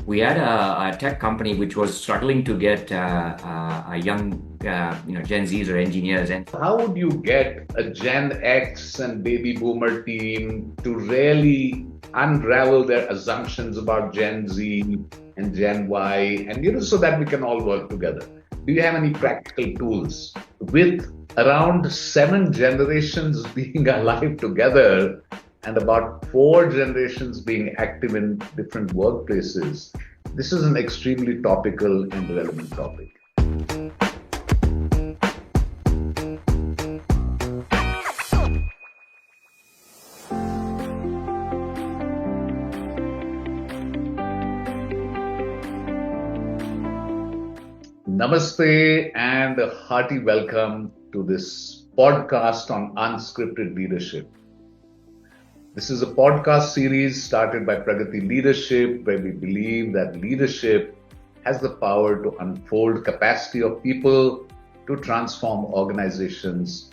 we had a tech company which was struggling to get a young, Gen Zs or engineers. And how would you get a Gen X and baby boomer team to really unravel their assumptions about Gen Z and Gen Y, and so that we can all work together? Do you have any practical tools? With around 7 generations being alive together and about 4 generations being active in different workplaces, this is an extremely topical and relevant topic. Namaste and a hearty welcome to this podcast on unscripted leadership. This is a podcast series started by Pragati Leadership, where we believe that leadership has the power to unfold capacity of people, to transform organizations,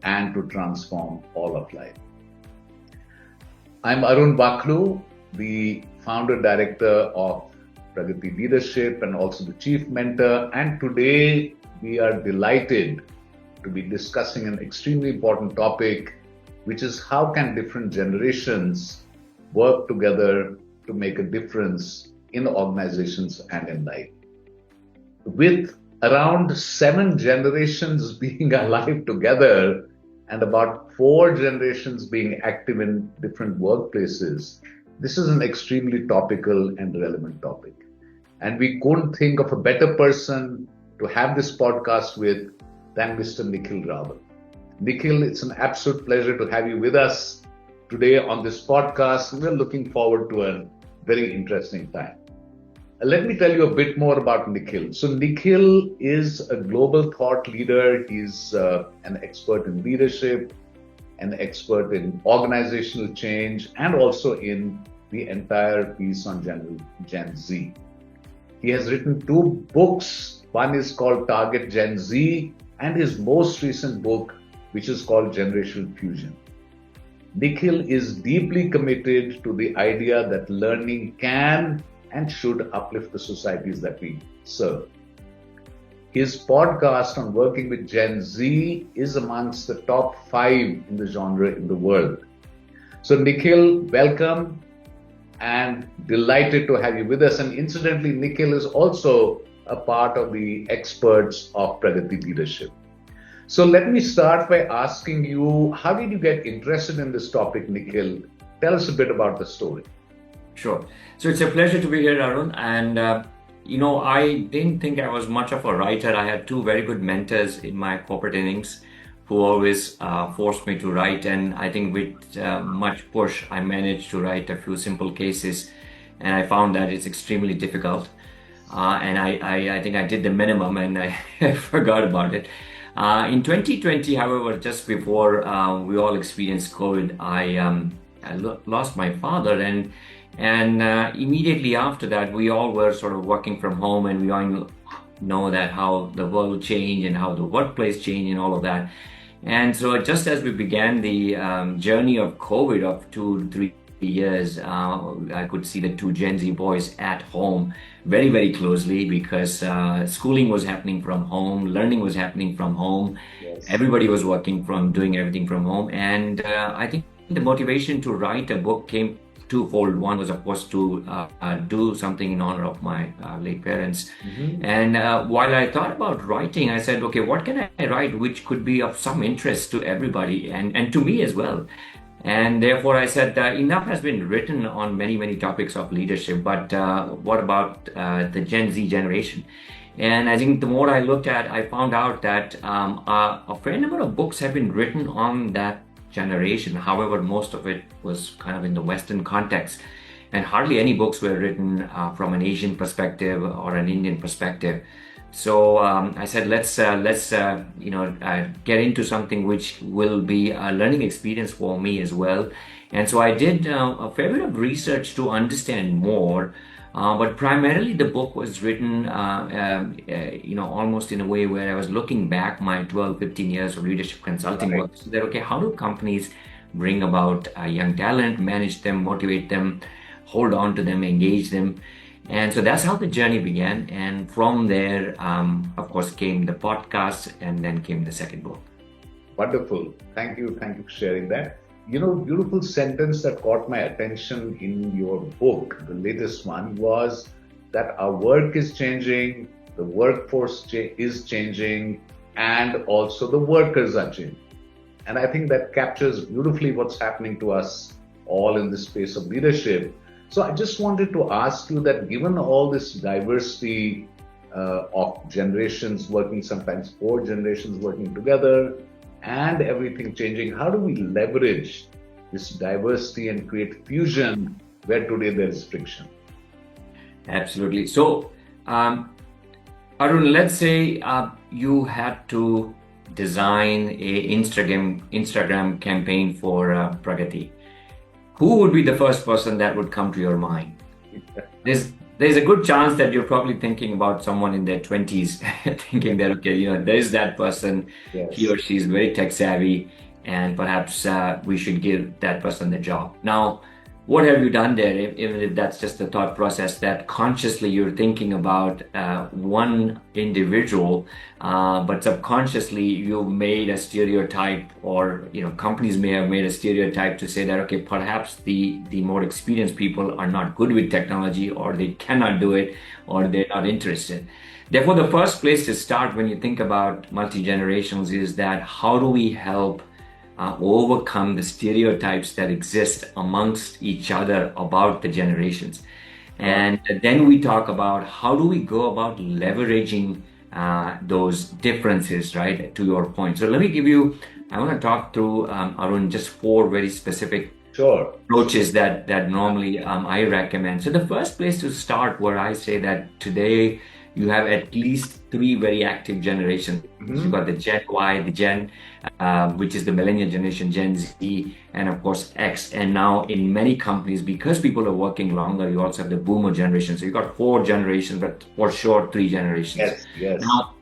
and to transform all of life. I'm Arun Baklu, the founder director of Pragati Leadership and also the chief mentor. And today we are delighted to be discussing an extremely important topic, which is how can different generations work together to make a difference in organizations and in life. With around 7 generations being alive together and about 4 generations being active in different workplaces, this is an extremely topical and relevant topic. And we couldn't think of a better person to have this podcast with than Mr. Nikhil Rawal. Nikhil, it's an absolute pleasure to have you with us today on this podcast. We're looking forward to a very interesting time. Let me tell you a bit more about Nikhil. So Nikhil is a global thought leader. He's an expert in leadership, an expert in organizational change, and also in the entire piece on Gen Z. He has written 2 books. One is called Target Gen Z, and his most recent book, which is called Generational Fusion. Nikhil is deeply committed to the idea that learning can and should uplift the societies that we serve. His podcast on working with Gen Z is amongst the top 5 in the genre in the world. So Nikhil, welcome, and delighted to have you with us. And incidentally, Nikhil is also a part of the experts of Pragati Leadership. So let me start by asking you, how did you get interested in this topic, Nikhil? Tell us a bit about the story. Sure. So it's a pleasure to be here, Arun. And, I didn't think I was much of a writer. I had 2 very good mentors in my corporate innings who always forced me to write. And I think with much push, I managed to write a few simple cases. And I found that it's extremely difficult. And I think I did the minimum and I forgot about it. In 2020, however, just before we all experienced COVID, I lost my father. And immediately after that, we all were sort of working from home, and we all know that how the world changed and how the workplace changed and all of that. And so just as we began the journey of COVID of 2-3 years, I could see the 2 Gen Z boys at home very, very closely, because schooling was happening from home, learning was happening from home. Yes. Everybody was doing everything from home. And I think the motivation to write a book came twofold. One was, of course, to do something in honor of my late parents. Mm-hmm. And while I thought about writing, I said, okay, what can I write which could be of some interest to everybody and to me as well? And therefore, I said, enough has been written on many, many topics of leadership, but what about the Gen Z generation? And I think the more I looked at, I found out that a fair number of books have been written on that generation. However, most of it was kind of in the Western context, and hardly any books were written from an Asian perspective or an Indian perspective. So I said, let's get into something which will be a learning experience for me as well. And so I did a fair bit of research to understand more. But primarily the book was written, almost in a way where I was looking back my 12-15 years of leadership consulting work. So that, okay, how do companies bring about young talent, manage them, motivate them, hold on to them, engage them? And so that's how the journey began. And from there, of course, came the podcast, and then came the second book. Wonderful. Thank you. Thank you for sharing that. Beautiful sentence that caught my attention in your book, the latest one, was that our work is changing, the workforce is changing, and also the workers are changing. And I think that captures beautifully what's happening to us all in this space of leadership. So I just wanted to ask you that given all this diversity of generations working, sometimes 4 generations working together, and everything changing, how do we leverage this diversity and create fusion where today there is friction? Absolutely. So, Arun, let's say you had to design a Instagram campaign for Pragati. Who would be the first person that would come to your mind? There's a good chance that you're probably thinking about someone in their 20s, thinking that, okay, there's that person, Yes. he or she is very tech savvy, and perhaps we should give that person the job. Now, what have you done there, even if that's just a thought process, that consciously you're thinking about one individual, but subconsciously you've made a stereotype, or companies may have made a stereotype to say that, okay, perhaps the more experienced people are not good with technology, or they cannot do it, or they're not interested. Therefore, the first place to start when you think about multi-generations is that how do we help overcome the stereotypes that exist amongst each other about the generations. And then we talk about how do we go about leveraging those differences, right, to your point. So let me I want to talk through, Arun, just 4 very specific Sure. approaches that normally I recommend. So the first place to start, where I say that today you have at least 3 very active generations. You've got the Gen Y, the Gen, which is the millennial generation, Gen Z, and of course X. And now in many companies, because people are working longer, you also have the boomer generation. So you've got 4 generations, but for sure 3 generations. Yes, yes. Now,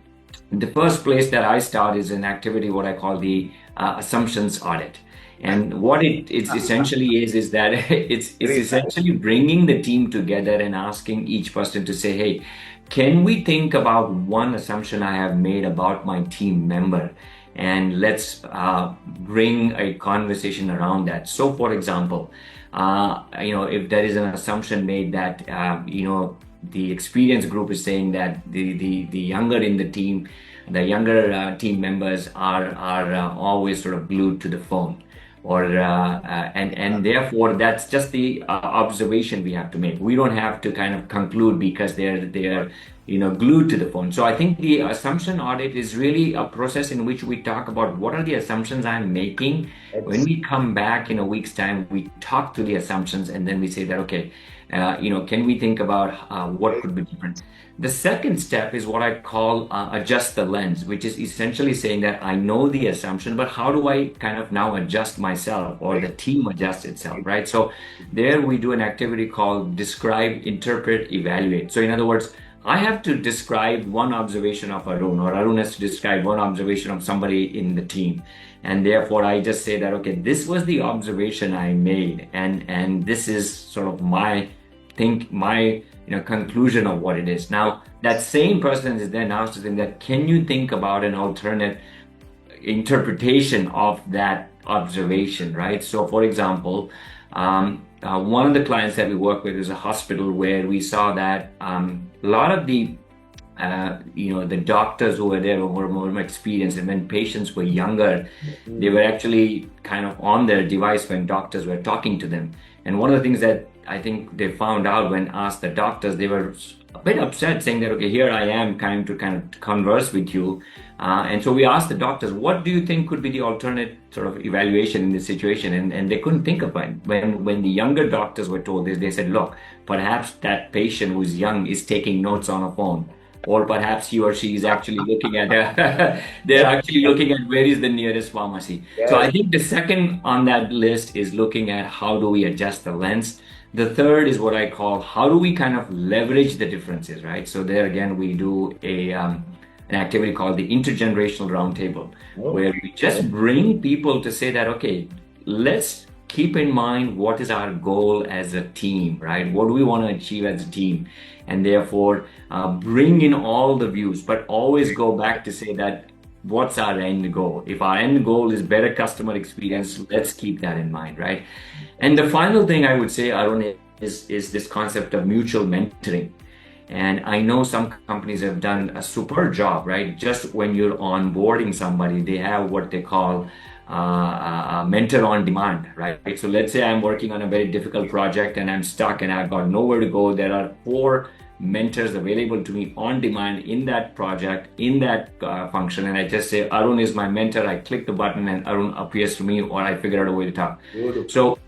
the first place that I start is an activity, what I call the assumptions audit. And what it essentially is that it's essentially bringing the team together and asking each person to say, hey, can we think about one assumption I have made about my team member? And let's bring a conversation around that. So, for example, if there is an assumption made that, the experience group is saying that the younger in the team, the younger team members are always sort of glued to the phone. And therefore that's just the observation we have to make. We don't have to kind of conclude because they're glued to the phone. So I think the assumption audit is really a process in which we talk about what are the assumptions I'm making. When we come back in a week's time, we talk to the assumptions, and then we say that, okay, can we think about what could be different? The second step is what I call adjust the lens, which is essentially saying that I know the assumption, but how do I kind of now adjust myself, or the team adjust itself, right? So there we do an activity called describe, interpret, evaluate. So in other words, I have to describe one observation of Arun, or Arun has to describe one observation of somebody in the team. And therefore I just say that, okay, this was the observation I made, and this is sort of my conclusion of what it is. Now, that same person is then asked to think that, can you think about an alternate interpretation of that observation, right? So, for example, one of the clients that we work with is a hospital where we saw that a lot of the doctors who were there were more experienced, and when patients were younger, they were actually kind of on their device when doctors were talking to them. And one of the things that I think they found out when asked the doctors, they were a bit upset, saying that, okay, here I am trying to kind of converse with you. And so we asked the doctors, what do you think could be the alternate sort of evaluation in this situation? And they couldn't think of one. When the younger doctors were told this, they said, look, perhaps that patient who's young is taking notes on a phone. Or perhaps he or she is actually looking at they're actually looking at where is the nearest pharmacy. Yeah. So I think the second on that list is looking at how do we adjust the lens. The third is what I call how do we kind of leverage the differences, right? So there again, we do an activity called the intergenerational roundtable, where we just bring people to say that, okay, let's keep in mind what is our goal as a team, right? What do we want to achieve as a team? and therefore bring in all the views, but always go back to say that what's our end goal? If our end goal is better customer experience, let's keep that in mind, right? And the final thing I would say, Arun, is this concept of mutual mentoring. And I know some companies have done a super job, right? Just when you're onboarding somebody, they have what they call a mentor on demand, right? So let's say I'm working on a very difficult project and I'm stuck and I've got nowhere to go. There are 4 mentors available to me on demand in that project, in that function. And I just say, Arun is my mentor. I click the button and Arun appears to me, or I figure out a way to talk. So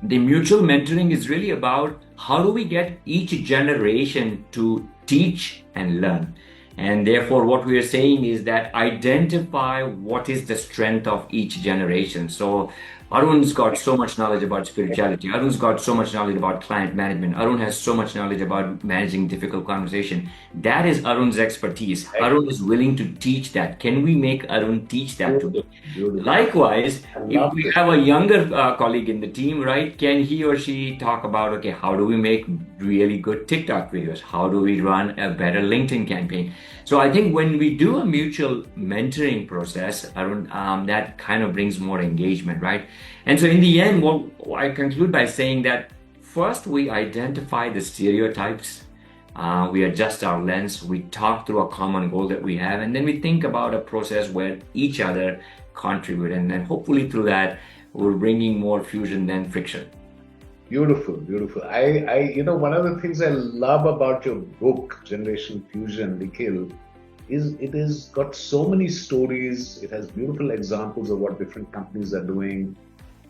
the mutual mentoring is really about how do we get each generation to teach and learn. And therefore, what we are saying is that identify what is the strength of each generation. So Arun's got so much knowledge about spirituality. Arun's got so much knowledge about client management. Arun has so much knowledge about managing difficult conversation. That is Arun's expertise. Arun is willing to teach that. Can we make Arun teach that to me? Likewise, if we have a younger colleague in the team, right, can he or she talk about, okay, how do we make really good TikTok videos? How do we run a better LinkedIn campaign? So I think when we do a mutual mentoring process, Arun, that kind of brings more engagement, right? And so in the end, what I conclude by saying that first we identify the stereotypes, we adjust our lens, we talk through a common goal that we have, and then we think about a process where each other contribute, and then hopefully through that we're bringing more fusion than friction. Beautiful, beautiful. One of the things I love about your book, Generation Fusion, Nikhil, is it has got so many stories. It has beautiful examples of what different companies are doing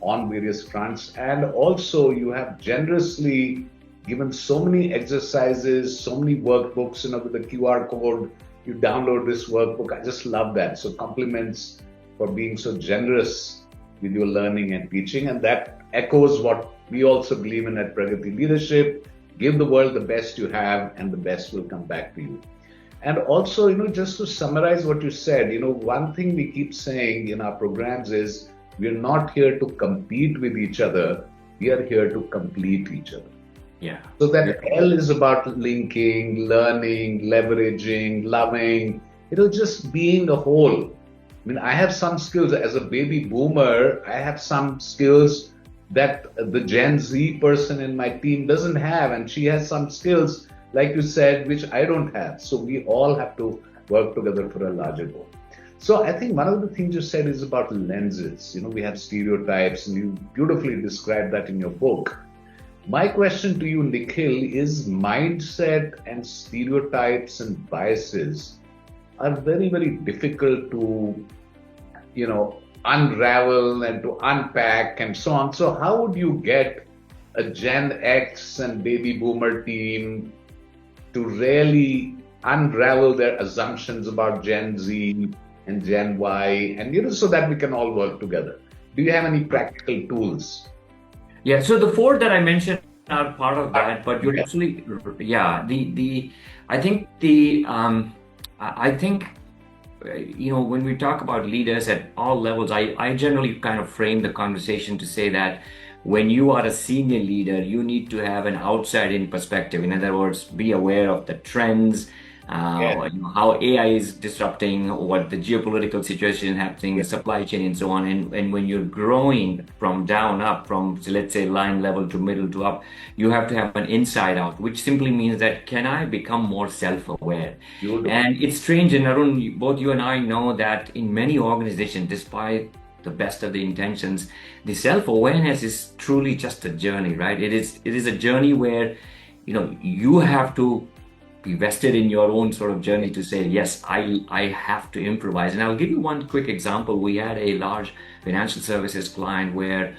on various fronts. And also you have generously given so many exercises, so many workbooks, with the QR code, you download this workbook. I just love that. So compliments for being so generous with your learning and teaching. And that echoes what we also believe in at Pragati Leadership. Give the world the best you have and the best will come back to you. And also, just to summarize what you said, one thing we keep saying in our programs is we're not here to compete with each other. We are here to complete each other. Yeah. So that L is about linking, learning, leveraging, loving, just being a whole. I have some skills as a baby boomer. I have some skills that the Gen Z person in my team doesn't have, and she has some skills, like you said, which I don't have. So we all have to work together for a larger goal. So I think one of the things you said is about lenses. We have stereotypes, and you beautifully described that in your book. My question to you, Nikhil, is mindset and stereotypes and biases are very, very difficult to, unravel and to unpack and so on. So how would you get a Gen X and baby boomer team to really unravel their assumptions about Gen Z and Gen Y, and so that we can all work together? Do you have any practical tools? Yeah, so the 4 that I mentioned are part of that, but you're actually, I think when we talk about leaders at all levels, I generally kind of frame the conversation to say that when you are a senior leader, you need to have an outside-in perspective. In other words, be aware of the trends, how AI is disrupting, what the geopolitical situation is happening, the supply chain and so on. And when you're growing from down up, from let's say line level to middle to up, you have to have an inside out, which simply means that can I become more self-aware? And it's strange, and Arun, both you and I know that in many organizations, despite the best of the intentions, the self-awareness is truly just a journey, right? It is a journey where you have to be vested in your own sort of journey to say, yes, I have to improvise. And I'll give you one quick example. We had a large financial services client where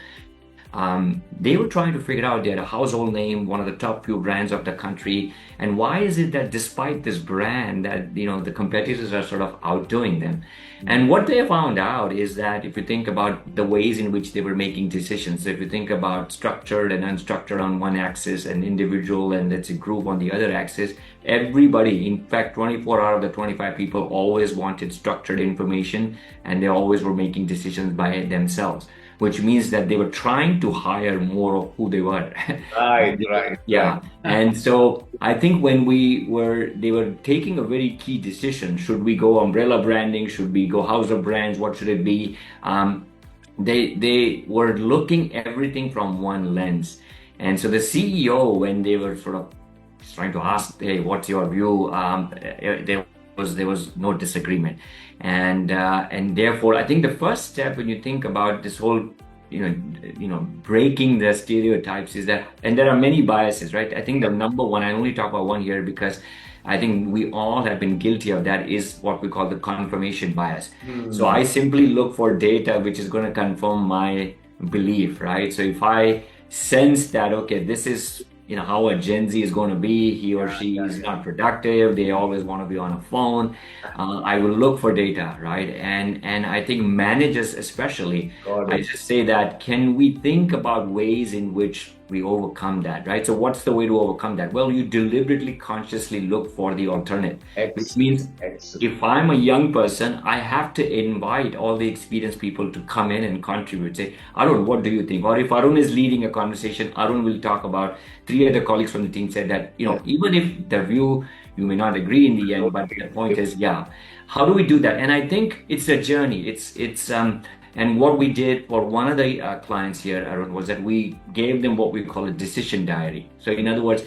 they were trying to figure out, they had a household name, one of the top few brands of the country. And why is it that despite this brand that, the competitors are sort of outdoing them? And what they found out is that if you think about the ways in which they were making decisions, if you think about structured and unstructured on one axis and individual and let's say group on the other axis, everybody, in fact, 24 out of the 25 people always wanted structured information and they always were making decisions by themselves. which means that they were trying to hire more of who they were. Right, right, Yeah. And so I think when they were taking a very key decision, should we go umbrella branding? Should we go house of brands? What should it be? They were looking everything from one lens. And so the CEO, when they were sort of trying to ask, hey, what's your view? There was no disagreement, and therefore I think the first step when you think about this whole breaking the stereotypes is that, and there are many biases, right? I think the number one, I only talk about one here because I think we all have been guilty of that, is what we call the confirmation bias. So I simply look for data which is going to confirm my belief, right? So if I sense that, okay, this is how a Gen Z is going to be, he or she is not productive, they always want to be on a phone, I will look for data, right? And I think managers especially, I just say that, can we think about ways in which we overcome that, right? So what's the way to overcome that? Well, you deliberately, consciously look for the alternative, which means if I'm a young person, I have to invite all the experienced people to come in and contribute. Say, Arun, what do you think? Or if Arun is leading a conversation, Arun will talk about, 3 other colleagues from the team said that, even if the view, you may not agree in the end, but the point is, how do we do that? And I think it's a journey. And what we did for one of the clients here, Arun, was that we gave them what we call a decision diary. So in other words,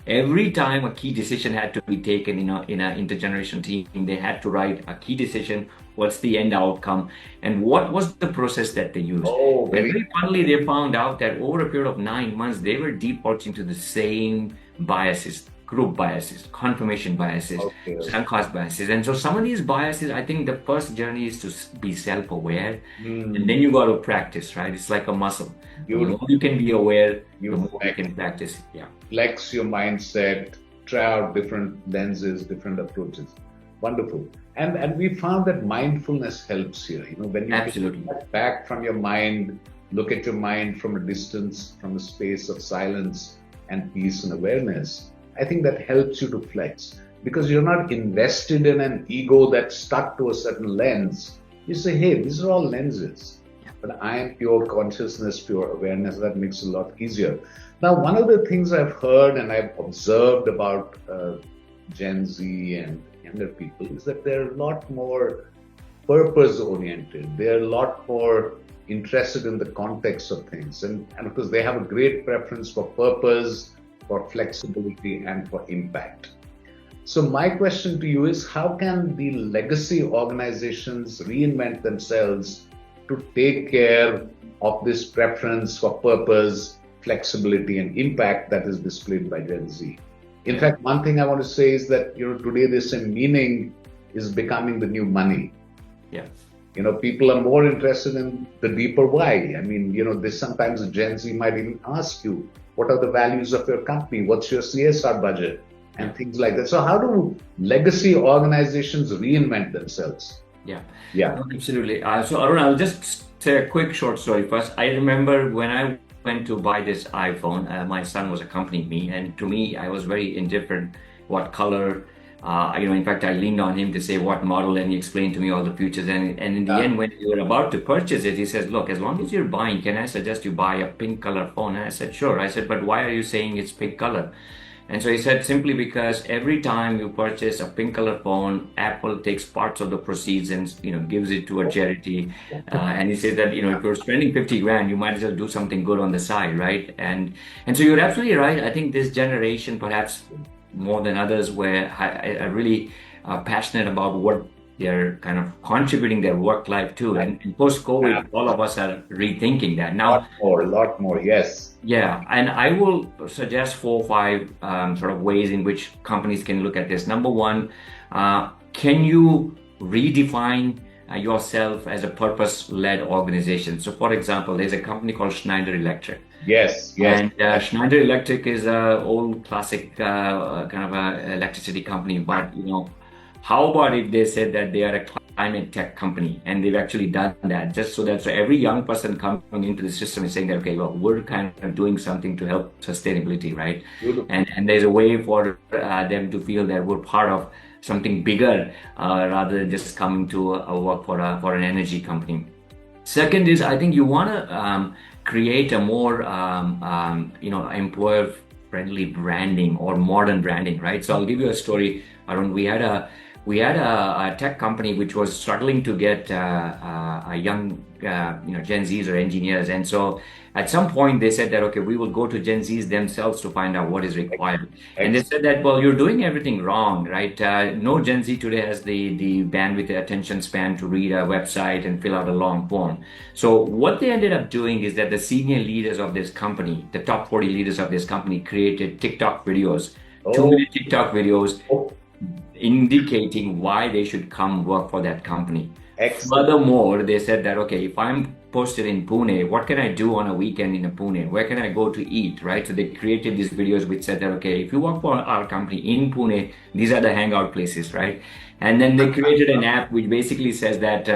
every time a key decision had to be taken in an intergenerational team, they had to write a key decision, what's the end outcome, and what was the process that they used. And very finally, they found out that over a period of 9 months, they were defaulting to the same biases, group biases, confirmation biases, sunk cost biases. And so some of these biases, I think the first journey is to be self-aware, and then you got to practice, right? It's like a muscle. The more you can be aware, the more you can practice. Yeah. Flex your mindset, try out different lenses, different approaches. Wonderful. And we found that mindfulness helps here. When you get back from your mind, look at your mind from a distance, from a space of silence and peace and awareness, I think that helps you to flex, because you're not invested in an ego that's stuck to a certain lens. You say, hey, these are all lenses, but I am pure consciousness, pure awareness. That makes it a lot easier. Now, one of the things I've heard and I've observed about Gen Z and younger people is that they're a lot more purpose oriented. They're a lot more interested in the context of things. And of course, they have a great preference for purpose, for flexibility, and for impact. So my question to you is, how can the legacy organizations reinvent themselves to take care of this preference for purpose, flexibility, and impact that is displayed by Gen Z? In fact, one thing I want to say is that, today they say meaning is becoming the new money. Yeah. People are more interested in the deeper why. I mean, this sometimes Gen Z might even ask you, what are the values of your company? What's your CSR budget? And things like that. So how do legacy organizations reinvent themselves? Yeah, absolutely. So Arun, I'll just say a quick short story first. I remember when I went to buy this iPhone, my son was accompanying me, and to me, I was very indifferent what color. In fact, I leaned on him to say what model, and he explained to me all the features. And in the end, when we were about to purchase it, he says, look, as long as you're buying, can I suggest you buy a pink color phone? And I said, sure. I said, but why are you saying it's pink color? And so he said, simply because every time you purchase a pink color phone, Apple takes parts of the proceeds and gives it to a charity. And he says that if you're spending 50 grand, you might as well do something good on the side, right? And so you're absolutely right. I think this generation, perhaps more than others, where are really passionate about what they're kind of contributing their work life to. And post-COVID, all of us are rethinking that now. A lot more, yes. Yeah, and I will suggest 4 or 5 sort of ways in which companies can look at this. Number one, can you redefine yourself as a purpose-led organization? So, for example, there's a company called Schneider Electric. Yes. And Schneider Electric is an old classic kind of a electricity company, but how about if they said that they are a climate tech company, and they've actually done that, just so every young person coming into the system is saying that, okay, well, we're kind of doing something to help sustainability, right? And there's a way for them to feel that we're part of something bigger rather than just coming to work for an energy company. Second is, I think you want to create a more, employer-friendly branding or modern branding, right? So I'll give you a story. Arun, we had a tech company which was struggling to get a young, Gen Zs or engineers, and so at some point they said that okay, we will go to Gen Zs themselves to find out what is required. And they said that, well, you're doing everything wrong, right? No Gen Z today has the bandwidth, the attention span to read a website and fill out a long form. So what they ended up doing is that the senior leaders of this company, the top 40 leaders of this company, created TikTok videos, 2 minute TikTok videos Oh, indicating why they should come work for that company. excellent. Furthermore, they said that, okay, if I'm posted in Pune, what can I do on a weekend in a Pune? Where can I go to eat, right? So they created these videos which said that, okay, if you work for our company in Pune, these are the hangout places, right? And then they created an app which basically says that,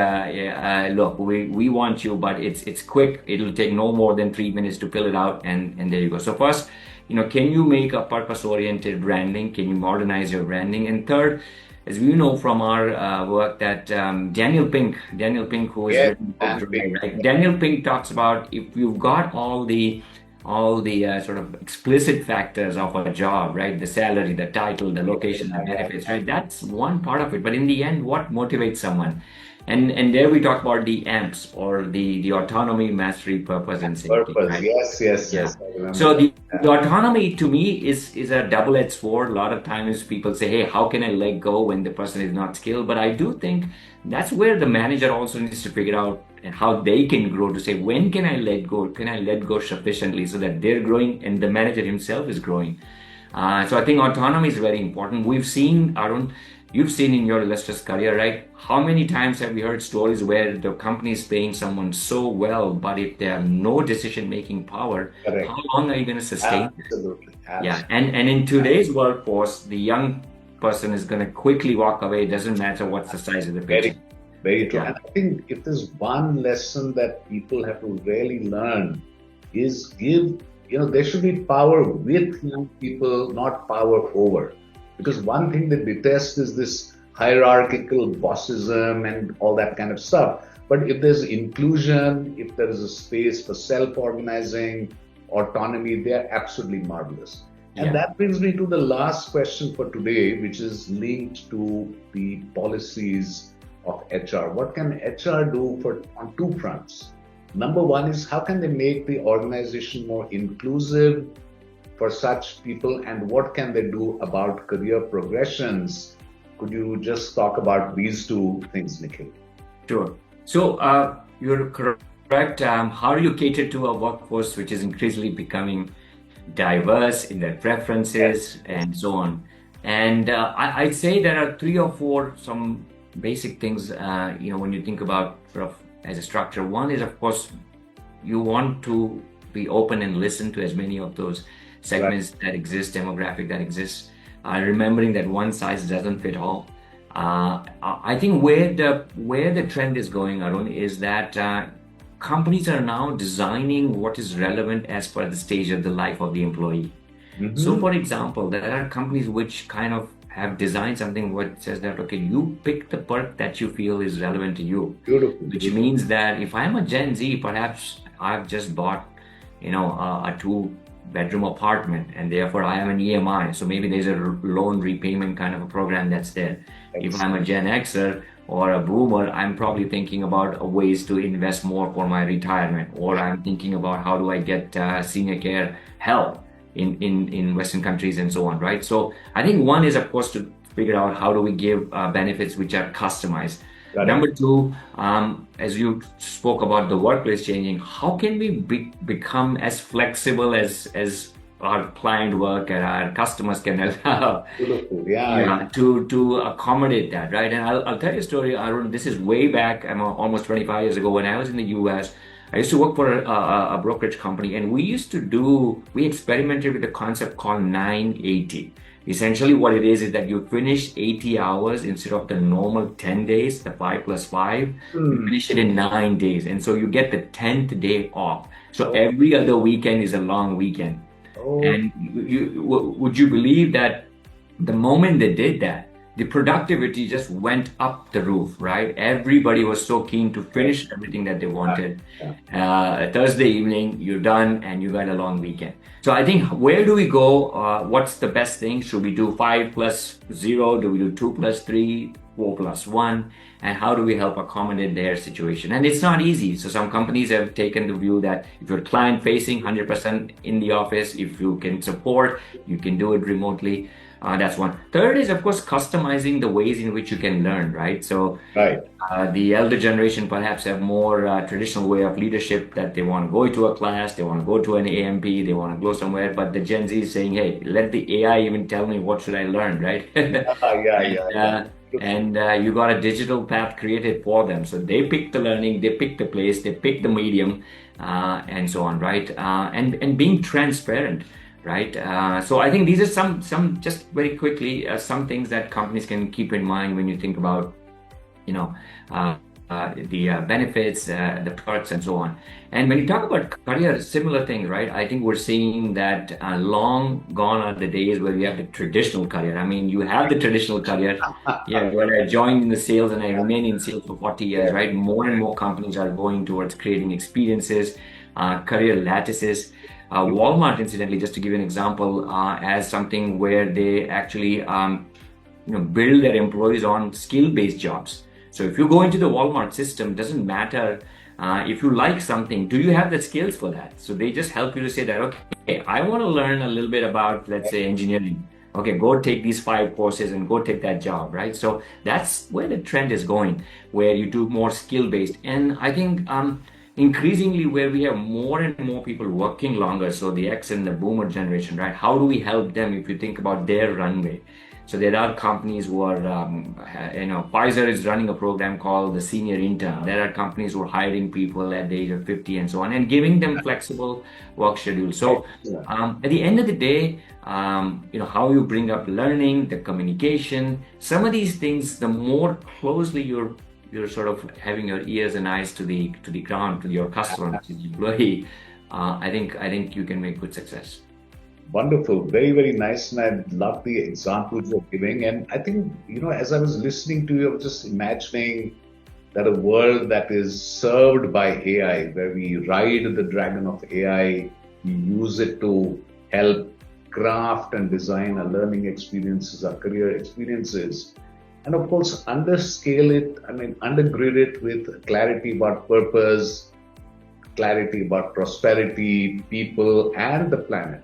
look, we want you, but it's quick. It'll take no more than 3 minutes to fill it out, and there you go. So first, can you make a purpose-oriented branding? Can you modernize your branding? And third, as we know from our work, that Daniel Pink, who is Yes, written and book, big. right? Daniel Pink talks about if you've got all the sort of explicit factors of a job, right? The salary, the title, the location, the benefits, right? That's one part of it. But in the end, what motivates someone? And there we talk about the AMPS, or the autonomy, mastery, purpose, and safety, Purpose. right? Yes, yes, Yeah. yes. I remember So that. the autonomy to me is a double-edged sword. A lot of times people say, hey, how can I let go when the person is not skilled? But I do think that's where the manager also needs to figure out how they can grow, to say, when can I let go? Can I let go sufficiently so that they're growing and the manager himself is growing? So I think autonomy is very important. We've seen, Arun, you've seen in your illustrious career, right? How many times have we heard stories where the company is paying someone so well, but if they have no decision-making power, Correct. how long are you going to sustain that? Absolutely. Yeah, Absolutely. and in today's workforce, the young person is going to quickly walk away. It doesn't matter what's the size of the Very, paycheck. very true. Yeah. And I think if there's one lesson that people have to really learn is there should be power with young people, not power over. Because one thing they detest is this hierarchical bossism and all that kind of stuff. But if there's inclusion, if there is a space for self-organizing, autonomy, they are absolutely marvelous. And Yeah. that brings me to the last question for today, which is linked to the policies of HR. What can HR do on two fronts? Number one is how can they make the organization more inclusive for such people, and what can they do about career progressions? Could you just talk about these two things, Nikhil? Sure. So you're correct. How do you cater to a workforce which is increasingly becoming diverse in their preferences and so on? And I'd say there are 3 or 4 some basic things. When you think about sort of as a structure, one is, of course, you want to be open and listen to as many of those segments that exist, demographic that exists, remembering that one size doesn't fit all. I think where the trend is going, Arun, is that companies are now designing what is relevant as per the stage of the life of the employee. So, for example, there are companies which kind of have designed something which says that, okay, you pick the perk that you feel is relevant to you. Beautiful. Which means that if I'm a Gen Z, perhaps I've just bought, a 2-bedroom apartment, and therefore I have an EMI. So maybe there's a loan repayment kind of a program that's there. If I'm a Gen Xer or a boomer, I'm probably thinking about ways to invest more for my retirement, or I'm thinking about how do I get senior care help in Western countries and so on, right? So I think one is, of course, to figure out how do we give benefits which are customized. Got it. Number two, as you spoke about the workplace changing, how can we become as flexible as our client work and our customers can allow Beautiful. Yeah. to accommodate that, right? And I'll tell you a story, Arun. This is way back, almost 25 years ago when I was in the US. I used to work for a brokerage company, and we experimented with a concept called 980. Essentially what it is that you finish 80 hours instead of the normal 10 days, the 5 plus 5, you finish it in 9 days. And so you get the 10th day off. So every other weekend is a long weekend. Oh. And would you believe that the moment they did that, the productivity just went up the roof, right? Everybody was so keen to finish everything that they wanted. Thursday evening, you're done and you got a long weekend. So I think, where do we go? What's the best thing? Should we do 5+0? Do we do 2+3, 4+1? And how do we help accommodate their situation? And it's not easy. So some companies have taken the view that if you're client facing, 100% in the office, if you can support, you can do it remotely. That's one. Third is, of course, customizing the ways in which you can learn, right? So the elder generation perhaps have more traditional way of leadership, that they want to go to a class, they want to go to an AMP, they want to go somewhere. But the Gen Z is saying, hey, let the AI even tell me what should I learn, right? And you got a digital path created for them. So they pick the learning, they pick the place, they pick the medium, and so on, right? And being transparent. Right. So I think these are some just very quickly, some things that companies can keep in mind when you think about, the benefits, the perks, and so on. And when you talk about career, similar thing, right? I think we're seeing that long gone are the days where you have the traditional career. I mean, you have the traditional career. Yeah, when I joined in the sales and I remain in sales for 40 years, right? More and more companies are going towards creating experiences, career lattices. Walmart, incidentally, just to give you an example, as something where they actually build their employees on skill-based jobs. So if you go into the Walmart system, doesn't matter if you like something, do you have the skills for that? So they just help you to say that, okay, I want to learn a little bit about, let's say, engineering. Okay, go take these 5 courses and go take that job, right? So that's where the trend is going, where you do more skill-based. And I think increasingly, where we have more and more people working longer, so the X and the boomer generation, right? How do we help them if you think about their runway? So there are companies who are, Pfizer is running a program called the Senior Intern. There are companies who are hiring people at the age of 50 and so on, and giving them flexible work schedules. So at the end of the day, how you bring up learning, the communication, some of these things, the more closely you're sort of having your ears and eyes to the ground, to your customer, to the employee, I think you can make good success. Wonderful. Very, very nice. And I love the examples you're giving. And I think, as I was listening to you, I was just imagining that a world that is served by AI, where we ride the dragon of AI, we use it to help craft and design our learning experiences, our career experiences. And of course, underscale it, undergird it with clarity about purpose, clarity about prosperity, people, and the planet.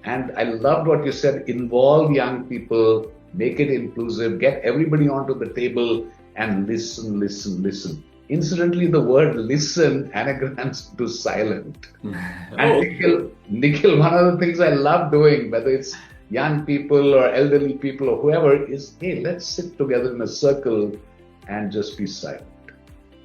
And I loved what you said, involve young people, make it inclusive, get everybody onto the table and listen, listen, listen. Incidentally, the word listen anagrams to silent. And Nikhil, one of the things I love doing, whether it's young people or elderly people or whoever, is, hey, let's sit together in a circle and just be silent.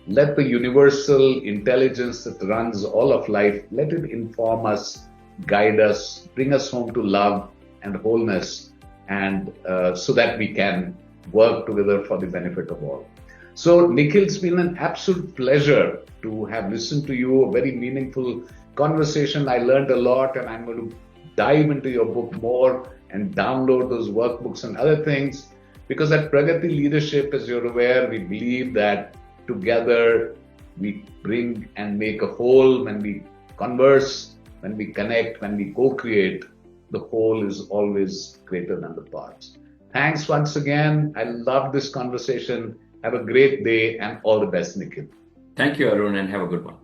Let the universal intelligence that runs all of life, let it inform us, guide us, bring us home to love and wholeness, and so that we can work together for the benefit of all. So, Nikhil, it's been an absolute pleasure to have listened to you, a very meaningful conversation. I learned a lot, and I'm going to dive into your book more and download those workbooks and other things, because at Pragati Leadership, as you're aware, we believe that together we bring and make a whole. When we converse, when we connect, when we co-create, the whole is always greater than the parts. Thanks once again. I love this conversation. Have a great day and all the best, Nikhil. Thank you, Arun, and have a good one.